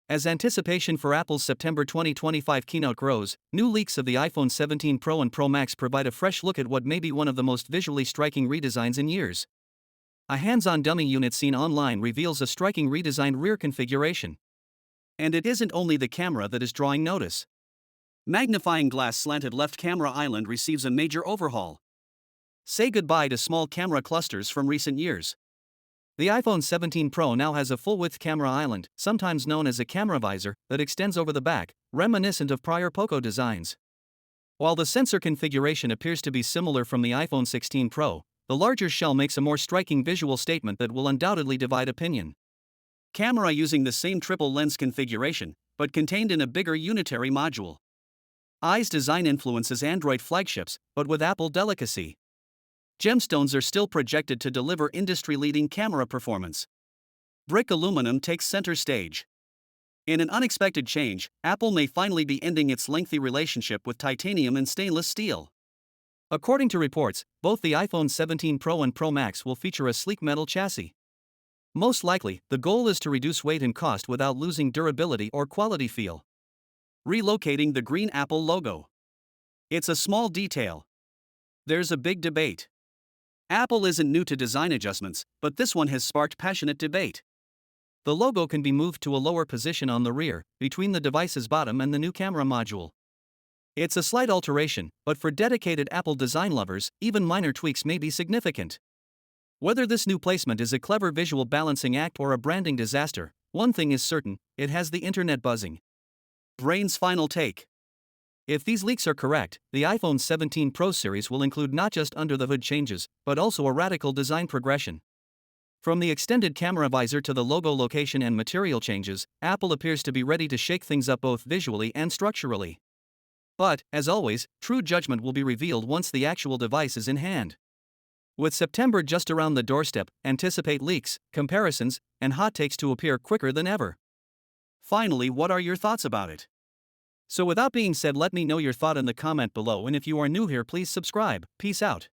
As anticipation for Apple's September 2025 keynote grows, new leaks of the iPhone 17 Pro and Pro Max provide a fresh look at what may be one of the most visually striking redesigns in years. A hands-on dummy unit seen online reveals a striking redesigned rear configuration. And it isn't only the camera that is drawing notice. Magnifying glass slanted left camera island receives a major overhaul. Say goodbye to small camera clusters from recent years. The iPhone 17 Pro now has a full-width camera island, sometimes known as a camera visor, that extends over the back, reminiscent of prior Poco designs. While the sensor configuration appears to be similar from the iPhone 16 Pro, the larger shell makes a more striking visual statement that will undoubtedly divide opinion. Camera using the same triple lens configuration, but contained in a bigger unitary module. Eyes design influences Android flagships, but with Apple delicacy. Gemstones are still projected to deliver industry-leading camera performance. Brick aluminum takes center stage. In an unexpected change, Apple may finally be ending its lengthy relationship with titanium and stainless steel. According to reports, both the iPhone 17 Pro and Pro Max will feature a sleek metal chassis. Most likely, the goal is to reduce weight and cost without losing durability or quality feel. Relocating the green Apple logo. It's a small detail. There's a big debate. Apple isn't new to design adjustments, but this one has sparked passionate debate. The logo can be moved to a lower position on the rear, between the device's bottom and the new camera module. It's a slight alteration, but for dedicated Apple design lovers, even minor tweaks may be significant. Whether this new placement is a clever visual balancing act or a branding disaster, one thing is certain: it has the internet buzzing. Brain's final take. If these leaks are correct, the iPhone 17 Pro series will include not just under-the-hood changes, but also a radical design progression. From the extended camera visor to the logo location and material changes, Apple appears to be ready to shake things up both visually and structurally. But, as always, true judgment will be revealed once the actual device is in hand. With September just around the doorstep, anticipate leaks, comparisons, and hot takes to appear quicker than ever. Finally, what are your thoughts about it? So without being said, let me know your thought in the comment below, and if you are new here, please subscribe. Peace out.